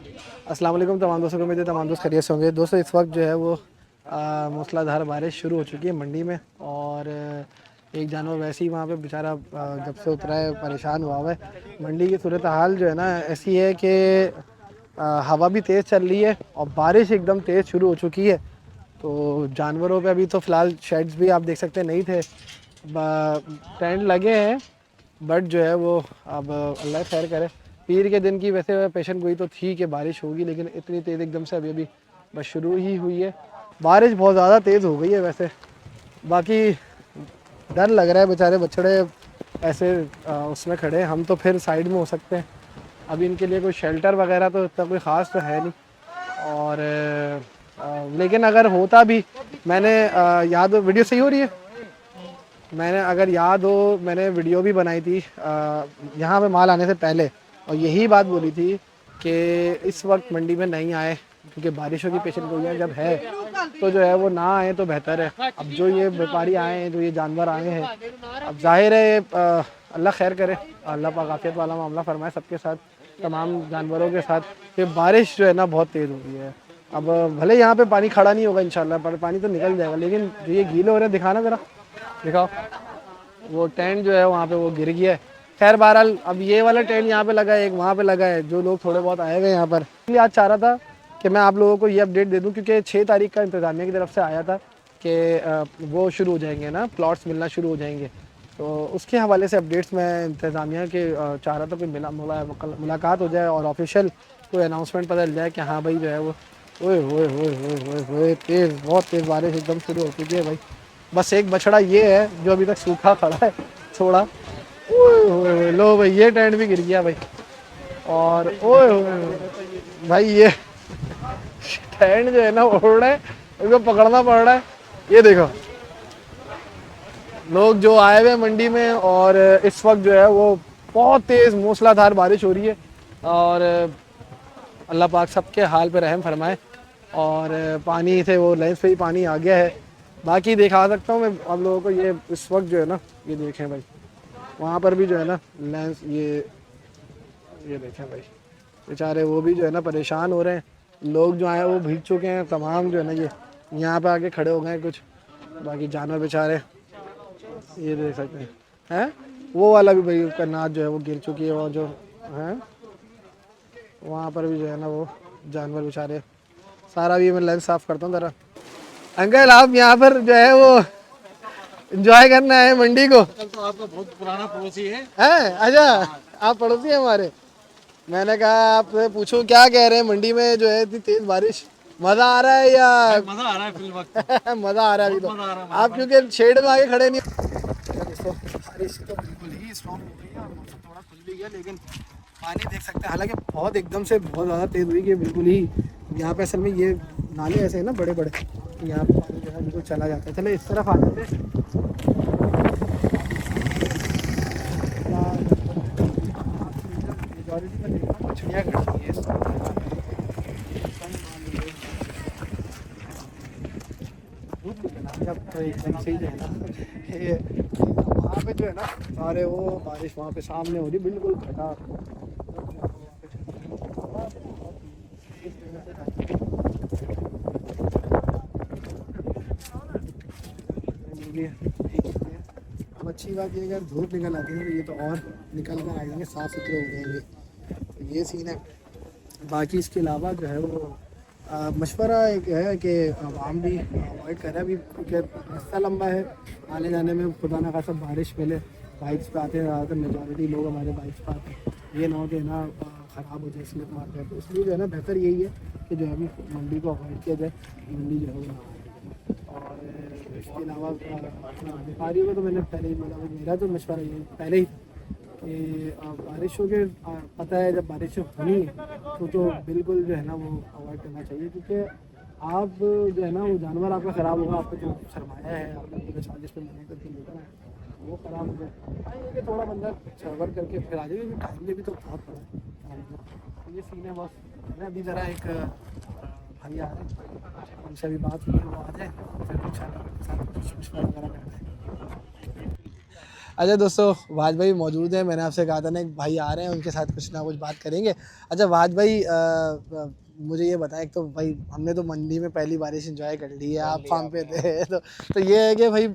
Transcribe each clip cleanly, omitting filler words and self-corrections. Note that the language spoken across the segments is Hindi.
अस्सलाम वालेकुम तमाम दोस्तों को, मेरे तमाम दोस्त खैरियत से होंगे। दोस्तों इस वक्त जो है वो मूसलाधार बारिश शुरू हो चुकी है मंडी में, और एक जानवर वैसे ही वहाँ पे बेचारा जब से उतरा है परेशान हुआ हुआ है। मंडी की सूरत हाल जो है ना ऐसी है कि हवा भी तेज़ चल रही है और बारिश एकदम तेज़ शुरू हो चुकी है। तो जानवरों पे अभी तो फ़िलहाल शेड्स भी आप देख सकते हैं नहीं थे, टेंट लगे हैं, बट जो है वो अब अल्लाह खैर करे। पीर के दिन की वैसे पेशन गोई तो थी कि बारिश होगी, लेकिन इतनी तेज़ एकदम से अभी अभी बस शुरू ही हुई है। बारिश बहुत ज़्यादा तेज़ हो गई है वैसे। बाकी डर लग रहा है, बेचारे बछड़े ऐसे उसमें खड़े हैं, हम तो फिर साइड में हो सकते हैं। अभी इनके लिए कोई शेल्टर वगैरह तो इतना कोई ख़ास तो है नहीं। और लेकिन अगर होता भी, मैंने याद वीडियो सही हो रही है, मैंने अगर याद हो मैंने वीडियो भी बनाई थी यहाँ पे माल आने से पहले, और यही बात बोली थी कि इस वक्त मंडी में नहीं आए क्योंकि बारिशों की पेशन गोइयाँ जब है तो जो है वो ना आए तो बेहतर है। अब जो ये व्यापारी आए हैं, जो ये जानवर आए हैं, अब जाहिर है अल्लाह खैर करे, अल्लाह पाक आफियत वाला मामला फरमाए सबके साथ, तमाम जानवरों के साथ। कि बारिश जो है ना बहुत तेज़ हो रही है। अब भले यहाँ पे पानी खड़ा नहीं होगा इंशाल्लाह, पर पानी तो निकल जाएगा, लेकिन जो ये गीले हो रहे हैं, दिखाना ज़रा, दिखाओ। वो टेंट जो है वहाँ पे वो गिर गया है। खैर बहरहाल अब ये वाला टेंट यहाँ पे लगा है, एक वहाँ पे लगा है, जो लोग थोड़े बहुत आए हुए हैं यहाँ पर। इसलिए आज चाह रहा था कि मैं आप लोगों को ये अपडेट दे दूँ, क्योंकि 6 तारीख का इंतज़ामिया की तरफ से आया था कि वो शुरू हो जाएंगे ना, प्लॉट्स मिलना शुरू हो जाएंगे। तो उसके हवाले से अपडेट्स मैं इंतज़ामिया के चाह रहा था कोई मुलाकात हो जाए और ऑफिशियल कोई अनाउंसमेंट पता चल जाए कि हाँ भाई जो है वो। ओए होए होए होए होए होए, तेज़, बहुत तेज़ बारिश एकदम शुरू हो चुकी है भाई। बस एक बछड़ा ये है जो अभी तक सूखा खड़ा है थोड़ा। ओए होए होए, लो भाई ये टेंट भी गिर गया भाई। और ओए होए होए, भाई ये टेंट जो है ना उड़ रहा है, इसको पकड़ना पड़ रहा है। ये देखो लोग जो आए हुए हैं मंडी में, और इस वक्त जो है वो बहुत तेज़ मूसलाधार बारिश हो रही है। और अल्लाह पाक सबके हाल पे रहम फरमाए। और पानी से वो लेंस पे ही पानी आ गया है। बाकी दिखा सकता हूँ मैं आप लोगों को, ये इस वक्त जो है ना, ये देखें भाई, वहाँ पर भी जो है ना लेंस, ये देखें भाई, बेचारे वो भी जो है ना परेशान हो रहे हैं। लोग जो आए वो भीग चुके हैं तमाम, जो है ना ये यहाँ पे आके खड़े हो गए हैं कुछ। बाकी जानवर बेचारे ये देख सकते हैं। वो वाला भी भाई उसका नाद जो है वो गिर चुकी है, और जो है वहाँ पर भी जो है ना वो जानवर बेचारे। सारा भी मैं लेंस साफ करता हूँ ज़रा। अंकल आप यहाँ पर जो है वो एंजॉय करना है मंडी को? तो आपका बहुत पुराना पड़ोसी है। अच्छा, आप पड़ोसी हैं हमारे। मैंने कहा आपसे पूछूं क्या कह रहे हैं मंडी में जो है इतनी तेज बारिश, मजा आ रहा है या? मजा आ रहा है फिल वक्त। मजा आ रहा है अभी तो। मजा आ रहा है आप क्योंकि शेड में आके खड़े नहीं। दोस्तों बारिश तो बिल्कुल ही स्ट्रॉन्ग हो गई है और मौसम थोड़ा खुल भी गया, लेकिन पानी देख सकते हैं, हालांकि बहुत एकदम से बहुत ज़्यादा तेज़ हुई कि बिल्कुल ही यहाँ पे असल में ये नाले ऐसे हैं ना बड़े बड़े, यहाँ पे पानी जो है बिल्कुल चला जाता है। चले इस तरफ आ जाते हैं। मेजॉरिटी में देखा मछलियाँ खड़ी है जब तो एकदम से ही जो है ना ये वहाँ पे जो है ना सारे वो बारिश वहाँ पे सामने हो रही बिल्कुल घटा। अब अच्छी बात ये अगर धूप निकल आती है तो ये तो और निकल कर आ जाएंगे, साफ़ सुथरे हो जाएंगे, तो ये सीन है। बाकी इसके अलावा जो है वो मशवरा एक है कि आवाम भी अवॉइड करें अभी, क्योंकि रास्ता लंबा है आने जाने में। खुदा ना खासा बारिश पहले बाइक्स पे आते हैं, ज़्यादातर मेजॉरिटी लोग हमारे बाइक्स पे आते हैं, ये ना हो कि ना ख़राब हो जाए स्लिप मार जाए। तो इसलिए जो है ना बेहतर यही है कि जो है अभी मंडी को अवॉइड किया जाए, मंडी जो है वो ना आए। और इसके अलावा व्यापारियों को तो मैंने पहले ही बोला, मेरा तो मशवरा ये पहले ही कि बारिशों के पता है जब बारिश होनी है तो बिल्कुल जो है ना वो अवॉइड करना चाहिए, क्योंकि आप जो है ना वो जानवर आपका ख़राब होगा, आपका जो सरमाया है आपने पूरे 40 पे महीने तक लेकर है वो ख़राब हो जाए। ये कि थोड़ा बंदा सर्वर करके फिर आ जाए, क्योंकि टाइम में भी तो बहुत पड़ा है। तो ये सीन है बस। मैं अभी ज़रा एक भाई आ रहे हैं, उनसे अभी बात हुई है, वो आ जाए फिर कुछ साथ कुछ मशवरा वगैरह करते हैं। अच्छा दोस्तों, वाज भाई मौजूद हैं। मैंने आपसे कहा था ना, एक भाई आ रहे हैं, उनके साथ कुछ ना कुछ बात करेंगे। अच्छा वाज भाई, मुझे ये बताएं, एक तो भाई हमने तो मंडी में पहली बारिश एंजॉय कर ली है, आप फार्म पे थे तो ये है कि भाई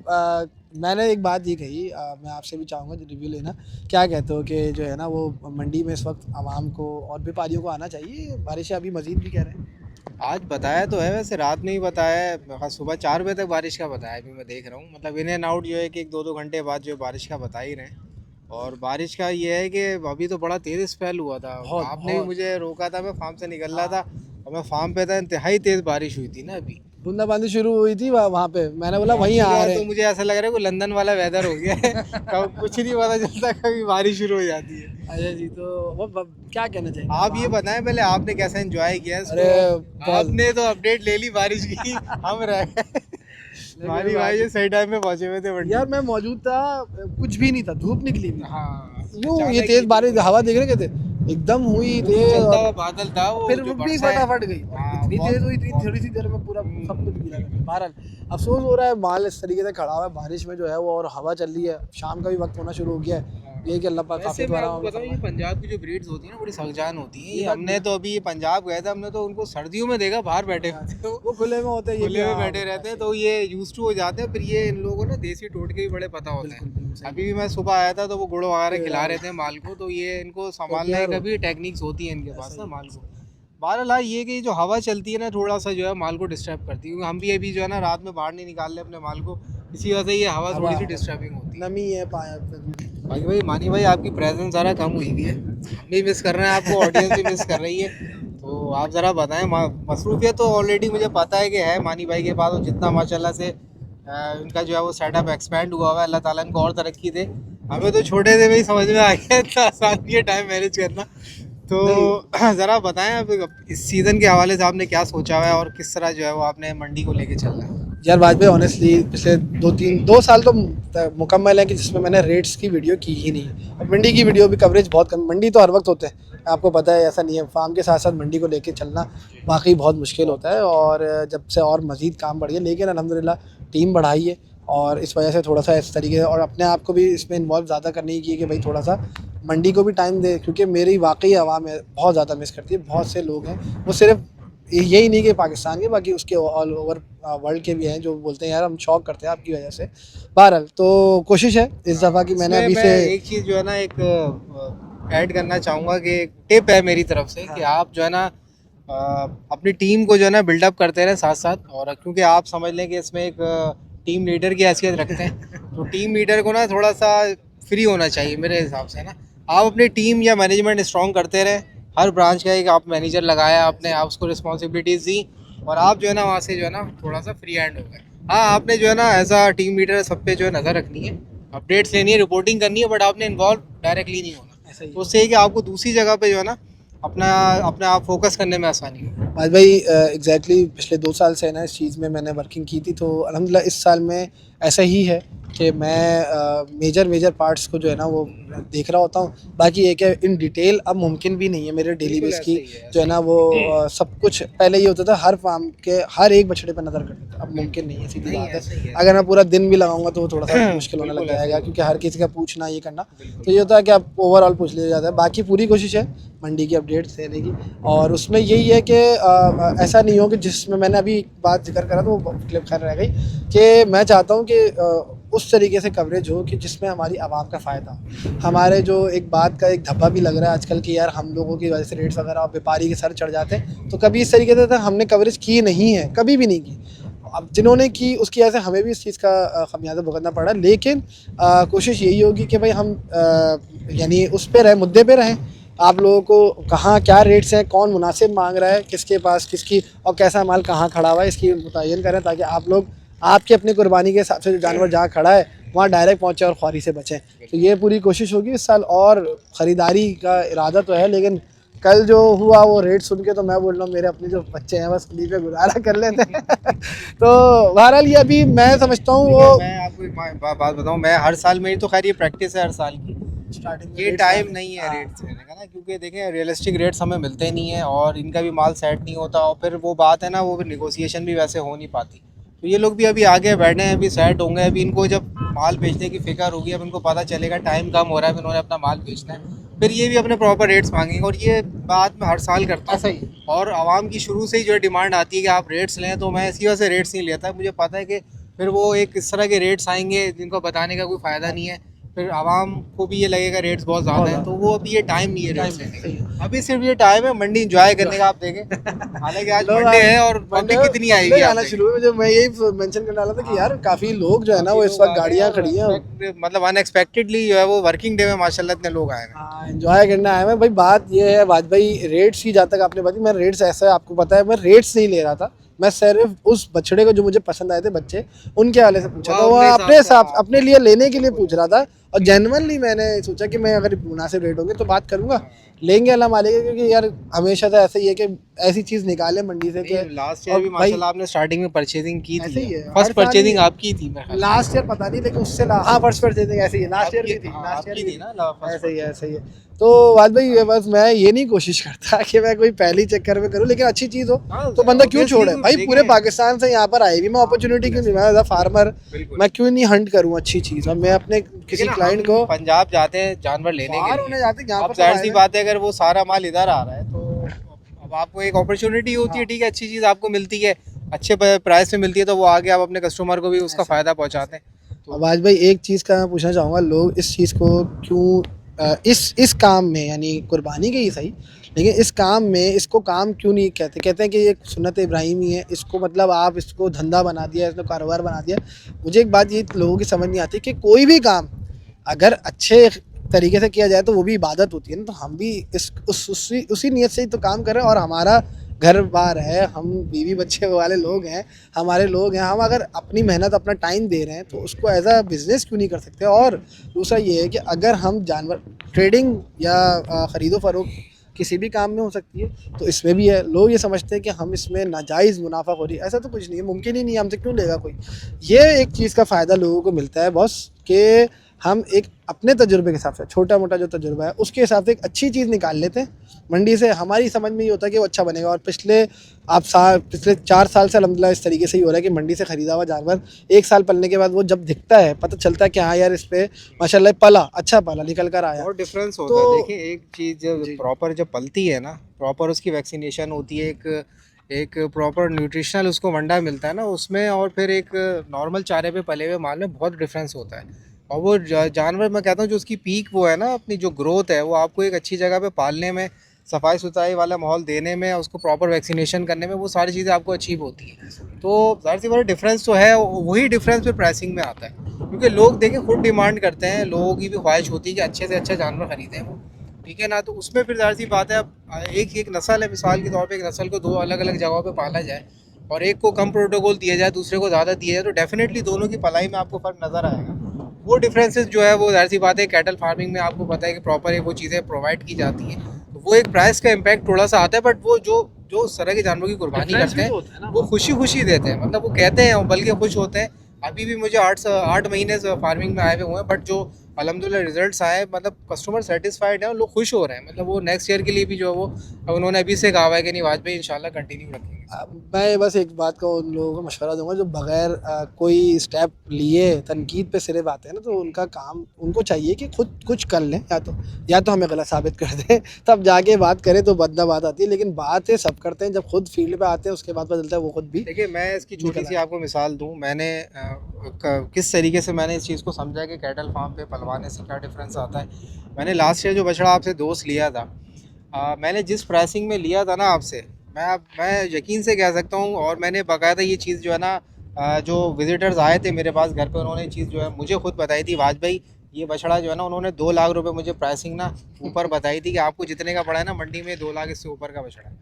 मैंने एक बात ये कही, मैं आपसे भी चाहूँगा रिव्यू लेना। क्या कहते हो कि जो है ना वो मंडी में इस वक्त आवाम को और व्यापारियों को आना चाहिए? बारिशें अभी मजीद भी कह रहे हैं। आज बताया तो है, वैसे रात में ही बताया है। हाँ, सुबह 4 बजे तक बारिश का बताया है, अभी मैं देख रहा हूँ। मतलब इन एंड आउट जो है कि 1-2 घंटे बाद जो है बारिश का बता ही रहे हैं। और बारिश का ये है कि अभी तो बड़ा तेज़ स्पेल हुआ था। बहुत आपने भी बहुत मुझे रोका था, मैं फार्म से निकल रहा था और मैं फार्म पे था। इंतहाई तेज़ बारिश हुई थी ना अभी। बूंदाबांदी शुरू हुई थी वहाँ पे, मैंने बोला वहीं आ रहे तो हैं। मुझे ऐसा लग रहा है कोई लंदन वाला वेदर हो गया है। कब कुछ नहीं पता चलता, कभी बारिश शुरू हो जाती है। अच्छा जी, तो वो क्या कहना चाहिए आप ये बताएं पहले, आपने कैसा एंजॉय किया इसको? अरे बहुत आपने तो अपडेट ले ली बारिश की, हम रह गए। हमारी भाई ये सही टाइम में पहुंचे हुए थे मंडी। यार मैं मौजूद था, कुछ भी नहीं था, धूप निकली हुई। हाँ, यूं ये अचानक तेज ही बारिश हवा देख रहे थे, एकदम हुई तेज, चलता और हुआ बादल था वो फिर जो रुक भी बरसा है। फटाफट गई। हाँ, इतनी बहुत- तेज हुई, इतनी थोड़ी सी देर में पूरा सब कुछ गीला कर दिया। बहरहाल अफसोस हो रहा है, माल इस तरीके से खड़ा हुआ है बारिश में जो है वो, और हवा चल रही है, शाम का भी वक्त होना शुरू हो गया है। ये कि अल्लाह पाक वैसे काफी मैं द्वारा आपको बताऊं, ये पंजाब की जो ब्रीड्स होती है ना, बड़ी सखजान होती है। ये हमने तो अभी पंजाब गए थे, हमने तो उनको सर्दियों में देखा बाहर बैठे हुए थे, वो खुले में होते हैं, ये खुले भी में हाँ, बैठे रहते हैं, तो ये यूज टू हो जाते हैं। फिर ये इन लोगों को ना देसी टोटके भी बड़े पता होते बिल्कुल हैं। बिल्कुल सही। अभी भी मैं सुबह आया था तो वो गुड़ वगैरह खिला रहे थे माल को, तो ये इनको संभालने यार का भी टेक्निक्स होती है इनके पास ऐसा ना ही माल को। बहरहाल हाँ, ये कि जो हवा चलती है ना, थोड़ा सा जो है माल को डिस्टर्ब करती है, क्योंकि हम भी अभी जो है ना रात में बाहर नहीं निकाल रहे अपने माल को, इसी वजह से ये हवा थोड़ी सी डिस्टर्बिंग होती है। नमी है पाया। बाकी भाई, मानी भाई आपकी प्रेजेंस ज़रा कम हुई हुई है, हम भी मिस कर रहे हैं आपको, ऑडियंस भी मिस कर रही है। तो आप ज़रा बताएं, मसरूफियत तो ऑलरेडी मुझे पता है कि है मानी भाई के पास, और जितना माशाल्लाह से इनका जो है वो सेटअप एक्सपेंड हुआ हुआ है, अल्लाह ताला इनको और तरक्की दे। हमें तो छोटे थे भाई, समझ में आ गया इतना आसान नहीं है टाइम मैनेज करना। तो ज़रा बताएं अब इस सीज़न के हवाले से आपने क्या सोचा हुआ है, और किस तरह जो है वो आपने मंडी को लेके चलना है? यार वाजपेयी ऑनेस्टली पिछले 2 साल तो मुकम्मल है कि जिसमें मैंने रेट्स की वीडियो की ही नहीं। और मंडी की वीडियो भी कवरेज बहुत कम, मंडी तो हर वक्त होते हैं, आपको पता है, ऐसा नहीं है। फार्म के साथ साथ मंडी को लेके चलना वाकई बहुत मुश्किल होता है, और जब से और मज़ीद काम बढ़ गया, लेकिन अल्हम्दुलिल्लाह टीम बढ़ाई है, और इस वजह से थोड़ा सा इस तरीके से, और अपने आप को भी इसमें इन्वॉल्व ज़्यादा करने की कि भाई थोड़ा सा मंडी को भी टाइम दे, क्योंकि मेरी वाकई आवाम है बहुत ज़्यादा मिस करती है। बहुत से लोग हैं, वो सिर्फ यही नहीं कि पाकिस्तान के, बाकी उसके ऑल ओवर वर्ल्ड के भी हैं, जो बोलते हैं यार हम शौक करते हैं आपकी वजह से। बहरहाल तो कोशिश है इस दफ़ा की, मैंने अभी मैं से एक चीज़ जो है ना, एक ऐड करना चाहूँगा कि एक टिप है मेरी तरफ से, कि आप जो है ना अपनी टीम को जो है ना बिल्डअप करते रहें साथ साथ। और क्योंकि आप समझ लें कि इसमें एक टीम लीडर की हैसियत रखते हैं, तो टीम लीडर को ना थोड़ा सा फ्री होना चाहिए मेरे हिसाब से ना। आप अपनी टीम या मैनेजमेंट स्ट्रॉन्ग करते रहें, हर ब्रांच का एक आप मैनेजर लगाया आपने, आप उसको रिस्पॉन्सिबिलिटीज़ दी, और आप जो है ना वहाँ से जो है ना थोड़ा सा फ्री हैंड हो गए। हाँ, आपने जो है ना एज अ टीम लीडर सब पे जो है नज़र रखनी है, अपडेट्स लेनी है, रिपोर्टिंग करनी है, बट आपने इन्वॉल्व डायरेक्टली नहीं होना। ऐसा ही तो उससे कि आपको दूसरी जगह पे जो है ना अपना अपने आप फोकस करने में आसानी हो। आज भाई एग्जैक्टली पिछले 2 साल से है ना इस चीज़ में मैंने वर्किंग की थी, तो अल्हम्दुलिल्लाह इस साल में ऐसा ही है कि मैं मेजर पार्ट्स को जो है ना वो देख रहा होता हूँ। बाकी एक है इन डिटेल, अब मुमकिन भी नहीं है मेरे डेली बिल्कुल बेस की ऐसा ही है, जो है ना वो सब कुछ। पहले ये होता था हर फार्म के हर एक बछड़े पर नज़र करते थे, अब मुमकिन नहीं है, सीधी नहीं, बात ऐसा ही है। है। अगर मैं पूरा दिन भी लगाऊंगा तो वो थोड़ा सा मुश्किल होने लग बिल्कुल ऐसा ही जाएगा, है। क्योंकि हर किसी का पूछना ये करना, तो ये होता है कि आप ओवरऑल पूछ लिया जाता है। बाकी पूरी कोशिश है मंडी की अपडेट्स देने की, और उसमें यही है कि ऐसा नहीं हो कि जिसमें मैंने अभी बात जिक्र करा तो वो क्लिप खैर रह गई, कि मैं चाहता हूँ कि उस तरीके से कवरेज हो कि जिसमें हमारी आवाम का फ़ायदा हो। हमारे जो एक बात का एक धब्बा भी लग रहा है आजकल कि यार हम लोगों की वजह से रेट्स वगैरह और व्यापारी के सर चढ़ जाते हैं, तो कभी इस तरीके से तो हमने कवरेज की नहीं है, कभी भी नहीं की। अब जिन्होंने की उसकी वजह से हमें भी इस चीज़ का खमियाजा भुगतना पड़ा, लेकिन कोशिश यही होगी कि भाई हम यानी उस पे रहें, मुद्दे पे रहें। आप लोगों को कहाँ क्या रेट्स हैं, कौन मुनासिब मांग रहा है, किसके पास किसकी, और कैसा माल कहाँ खड़ा हुआ है, इसकी मुतय्यन करें, ताकि आप लोग आपकी अपनी कुर्बानी के हिसाब से जो जानवर जहाँ खड़ा है वहाँ डायरेक्ट पहुँचे और ख्वारी से बचें। तो ये पूरी कोशिश होगी इस साल, और ख़रीदारी का इरादा तो है, लेकिन कल जो हुआ वो रेट सुन के तो मैं बोल रहा हूँ मेरे अपने जो बच्चे हैं बस उन्हीं पे गुजारा कर लेते हैं। तो बहरहाल ये अभी मैं समझता हूँ वो मैं आपको एक बात बताऊं, मैं हर साल, मेरी तो खैर ये प्रैक्टिस है हर साल की, स्टार्टिंग ये टाइम नहीं है रेट्स लेने का ना, क्योंकि देखें रियलिस्टिक रेट्स हमें मिलते नहीं है, और इनका भी माल सेट नहीं होता, और फिर वो बात है ना, वो फिर निगोशिएशन भी वैसे हो नहीं पाती। तो ये लोग भी अभी आगे बैठे हैं, अभी सेट होंगे, अभी इनको जब माल बेचने की फिक्र होगी, अब इनको पता चलेगा टाइम कम हो रहा है, फिर उन्होंने अपना माल बेचना है, फिर ये भी अपने प्रॉपर रेट्स मांगेंगे। और ये बात मैं हर साल करता ऐसा ही हूँ, और आवाम की शुरू से ही जो है डिमांड आती है कि आप रेट्स लें, तो मैं इसी वजह से रेट्स नहीं लेता। मुझे पता है कि फिर वो एक इस तरह के रेट्स आएंगे जिनको बताने का कोई फ़ायदा नहीं है, फिर आवाम को भी ये लगेगा रेट्स बहुत ज़्यादा है, तो वो अभी ये टाइम नहीं है रेट्स लेने का। अभी सिर्फ ये टाइम है मंडी एंजॉय करने का। आप देखें हालांकि आज लोग मंडे है और पब्लिक कितनी आएगी, आप आना देखें। शुरू हुए। जो मैं यही मेंशन करने वाला था कि यार काफी लोग जो है ना वो इस वक्त गाड़ियां खड़ी हैं, मतलब अनएक्सपेक्टेडली जो है वो वर्किंग डे में माशाल्लाह इतने लोग आए हैं। एंजॉय करने आए हैं भाई। बात ये है वाजपेयी, रेट्स की जहाँ तक आपने बात की, मैं रेट्स ऐसा है आपको पता है, मैं रेट्स नहीं ले रहा था, मैं सिर्फ उस बछड़े को जो मुझे पसंद आए थे बच्चे, उनके वाले से पूछा था। वो अपने हिसाब अपने लिए लेने के लिए पूछ रहा था, और जेन्युइनली मैंने सोचा कि मैं अगर मुनासिब रेट होंगे तो बात करूंगा, लेंगे अल्लाह मालिक। क्योंकि यार हमेशा तो ऐसा ही है कि ऐसी चीज़ निकाले मंडी से कि लास्ट ईयर भी भाई माशाल्लाह आपने स्टार्टिंग में परचेजिंग की ऐसे थी, ही है, फर्स्ट हर साल परचेजिंग ही- आपकी थी मैं लास्ट ईयर पता नहीं, लेकिन उससे हाँ फर्स्ट परचेजिंग ऐसे ही है, लास्ट ईयर भी थी, लास्ट आपकी ईयर थी ना ऐसे ही है, ऐसे ही है। तो वाद भाई ये बस मैं ये नहीं कोशिश करता कि मैं कोई पहली चक्कर में करूं, लेकिन अच्छी चीज़ हो तो बंदा क्यों छोड़े भाई। पूरे पाकिस्तान से यहाँ पर आए भी, मैं अपॉर्चुनिटी क्यों नहीं, मैं एज अ फार्मर मैं क्यों नहीं हंट करूँ अच्छी चीज़। और मैं अपने किसी क्लाइंट को पंजाब जाते हैं जानवर लेने के बाहर लिए, होने जाते हैं, यहाँ अब पर जाहिर तो सी आए बात है अगर वो सारा माल इधर आ रहा है तो अब आपको एक अपॉर्चुनिटी होती है, ठीक है अच्छी चीज़ आपको मिलती है, अच्छे प्राइस में मिलती है, तो वो आगे आप अपने कस्टमर को भी उसका फ़ायदा पहुँचाते हैं। अब आज भाई एक चीज़ का मैं पूछना चाहूँगा, लोग इस चीज़ को क्यों इस काम में, यानी कुर्बानी के ही सही, लेकिन इस काम में इसको काम क्यों नहीं कहते? कहते हैं कि ये सुन्नत इब्राहिमी है, इसको मतलब आप इसको धंधा बना दिया, इसको कारोबार बना दिया। मुझे एक बात ये लोगों की समझ नहीं आती कि कोई भी काम अगर अच्छे तरीके से किया जाए तो वो भी इबादत होती है ना। तो हम भी उसी नीयत से ही तो काम कर रहे हैं, और हमारा घर बार है, हम बीवी बच्चे वाले लोग हैं, हमारे लोग हैं, हम अगर अपनी मेहनत अपना टाइम दे रहे हैं तो उसको एज अ बिज़नेस क्यों नहीं कर सकते। और दूसरा ये है कि अगर हम जानवर ट्रेडिंग या ख़रीदो फ़रोख्त किसी भी काम में हो सकती है, तो इसमें भी है। लोग ये समझते हैं कि हम इसमें नाजायज़ मुनाफाखोरी, ऐसा तो कुछ नहीं है, मुमकिन ही नहीं है, हमसे क्यों लेगा कोई। ये एक चीज़ का फ़ायदा लोगों को मिलता है बॉस, कि हम एक अपने तजुर्बे के हिसाब से, छोटा मोटा जो तजुर्बा है उसके हिसाब से एक अच्छी चीज़ निकाल लेते हैं मंडी से। हमारी समझ में ये होता है कि वो अच्छा बनेगा। और पिछले 4 साल से अल्हम्दुलिल्लाह इस तरीके से ही हो रहा है कि मंडी से ख़रीदा हुआ जानवर 1 साल पलने के बाद वो जब दिखता है, पता चलता है कि हाँ यार इस पे माशाल्लाह पला, अच्छा पला, निकल कर आया। बहुत डिफरेंस होता है। देखिए एक चीज़ जब प्रॉपर जब पलती है ना, प्रॉपर उसकी वैक्सीनेशन होती है, एक प्रॉपर न्यूट्रिशनल उसको वंडा मिलता है ना उसमें, और फिर एक नॉर्मल चारे पे पले हुए माल में बहुत डिफरेंस होता है। और वो जानवर मैं कहता हूँ जो उसकी पीक वो है ना, अपनी जो ग्रोथ है, वो आपको एक अच्छी जगह पे पालने में, सफाई सुथराई वाला माहौल देने में, उसको प्रॉपर वैक्सीनेशन करने में, वो सारी चीज़ें आपको अचीव होती हैं। तो ज़ाहिर सी बात है डिफरेंस तो है, वही डिफरेंस फिर प्राइसिंग में आता है, क्योंकि लोग देखें खुद डिमांड करते हैं, लोगों की भी ख्वाहिश होती है कि अच्छे से अच्छा जानवर ख़रीदें वो, ठीक है ना। तो उसमें फिर ज़ाहिर सी बात है, अब एक नस्ल है, मिसाल के तौर पे एक नस्ल को 2 अलग अलग जगहों पे पाला जाए और एक को कम प्रोटोकॉल दिया जाए, दूसरे को ज़्यादा दिया जाए, तो डेफिनेटली दोनों की पलाई में आपको फ़र्क नज़र आएगा। वो डिफरेंसेस जो है वो ज़ाहिर सी बात है कैटल फार्मिंग में आपको पता है कि प्रॉपर वो चीज़ें प्रोवाइड की जाती हैं, तो वो एक प्राइस का इम्पैक्ट थोड़ा सा आता है, बट वो जो जो उस तरह के जानवरों की कुर्बानी करते हैं वो खुशी देते हैं, मतलब वो कहते हैं बल्कि खुश होते हैं। अभी भी मुझे 8 महीने से फार्मिंग में आए हुए हैं, बट जो अल्हम्दुलिल्लाह रिजल्ट्स आए, मतलब कस्टमर सेटिस्फाइड है और लोग खुश हो रहे हैं, मतलब वो नेक्स्ट ईयर के लिए भी जो है वो अब उन्होंने अभी से कहा हुआ है कि नहीं वाजपेयी इंशाल्लाह कंटिन्यू रखेंगे। मैं बस एक बात का उन लोगों को मशवरा दूंगा जो बगैर कोई स्टेप लिए तनकीद पे सिर्फ आते हैं ना, तो उनका काम, उनको चाहिए कि खुद कुछ कर लें, या तो हमें गलत साबित कर दें, तब जाके बात करें तो बदना बात आती है। लेकिन बातें सब करते हैं, जब खुद फील्ड पे आते हैं उसके बाद पता चलता है वो खुद भी। देखिए मैं इसकी छोटी सी आपको मिसाल दूं, मैंने किस तरीके से मैंने इस चीज़ को समझा कि कैटल फार्म पे पलवाने से क्या डिफरेंस आता है। मैंने लास्ट ईयर जो बछड़ा आपसे दोस्त लिया था, मैंने जिस प्राइसिंग में लिया था ना आपसे, मैं यकीन से कह सकता हूँ, और मैंने बाकायदा ये चीज़ जो है ना, जो विजिटर्स आए थे मेरे पास घर पे, उन्होंने चीज़ जो है मुझे खुद बताई थी, वाजपेयी ये बछड़ा जो है ना, उन्होंने 2 लाख रुपए मुझे प्राइसिंग ना ऊपर बताई थी कि आपको जितने का पड़ा है ना मंडी में 2 लाख इससे ऊपर का बछड़ा है।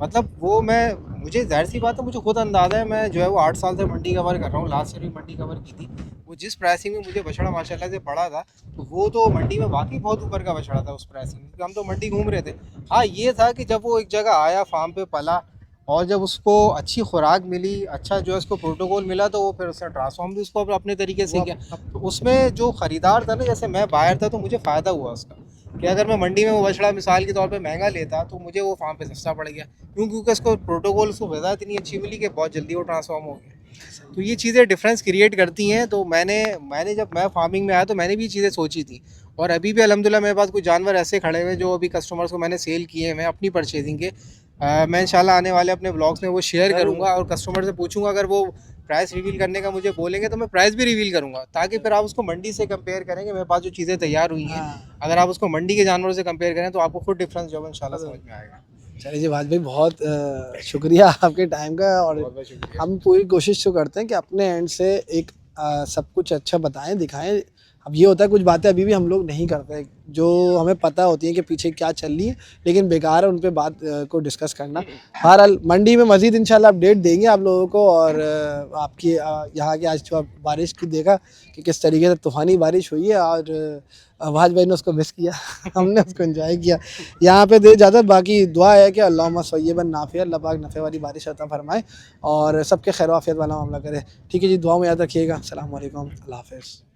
मतलब वो मुझे जाहिर सी बात है, मुझे खुद अंदाज़ा है, मैं जो है वो 8 साल से मंडी कवर कर रहा हूँ, लास्ट ईयर भी मंडी कवर की थी। वो जिस प्राइसिंग में मुझे बछड़ा माशाल्लाह से पड़ा था, तो वो तो मंडी में वाकई बहुत ऊपर का बछड़ा था उस प्राइसिंग में, क्योंकि हम तो मंडी घूम रहे थे। हाँ ये था कि जब वो एक जगह आया फार्म पे पला, और जब उसको अच्छी खुराक मिली, अच्छा जो है उसको प्रोटोकॉल मिला, तो वो फिर उसने ट्रांसफॉर्म भी उसको अपने तरीके से किया। तो उसमें जो ख़रीदार था ना, जैसे मैं बायर था, तो मुझे फ़ायदा हुआ उसका, कि अगर मैं मंडी में वो बछड़ा मिसाल के तौर पे महंगा लेता तो मुझे वो फार्म पे सस्ता पड़ गया, क्योंकि उसको प्रोटोकॉल, उसको वज़ाहत इतनी अच्छी मिली कि बहुत जल्दी वो ट्रांसफॉर्म हो गया। तो ये चीज़ें डिफरेंस क्रिएट करती हैं। तो मैंने जब मैं फार्मिंग में आया तो मैंने भी ये चीज़ें सोची थी, और अभी भी अल्हम्दुलिल्लाह मेरे पास कुछ जानवर ऐसे खड़े हुए हैं जो अभी कस्टमर्स को मैंने सेल किए हैं मैं अपनी परचेजिंग के। मैं इंशाल्लाह आने वाले अपने ब्लॉग्स में वो शेयर करूँगा, और कस्टमर से पूछूंगा, अगर वो प्राइस रिवील करने का मुझे बोलेंगे तो मैं प्राइस भी रिवील करूँगा, ताकि फिर आप उसको मंडी से कंपेयर करेंगे। मेरे पास जो चीज़ें तैयार हुई हैं, हाँ। अगर आप उसको मंडी के जानवरों से कंपेयर करें तो आपको खुद डिफरेंस जो है इंशाल्लाह समझ में आएगा। चलिए जी भाज भाई, बहुत शुक्रिया आपके टाइम का। और बहुत बहुत शुक्रिया। हम पूरी कोशिश तो करते हैं कि अपने एंड से एक सब कुछ अच्छा बताएं, दिखाएं। अब ये होता है कुछ बातें अभी भी हम लोग नहीं करते जो हमें पता होती है कि पीछे क्या चल रही है, लेकिन बेकार है उन पे बात को डिस्कस करना। बहरहाल मंडी में मज़ीद इंशाल्लाह अपडेट देंगे आप लोगों को। और आपकी यहाँ की आज जो बारिश की देखा कि किस तरीके से तूफ़ानी बारिश हुई है, और भाज भाई ने उसको मिस किया हमने उसको एंजॉय किया। यहाँ पे दे इजाज़त, बाकी दुआ है कि अल्लाहुम्मा सय्यबन नाफ़िया, अल्लाह पाक नफ़े वाली बारिश अता फरमाए और सबके खैर आफियत वाला मामला करे। ठीक है जी, दुआ में याद रखिएगा। अस्सलाम वालेकुम, अल्लाह हाफ़िज़।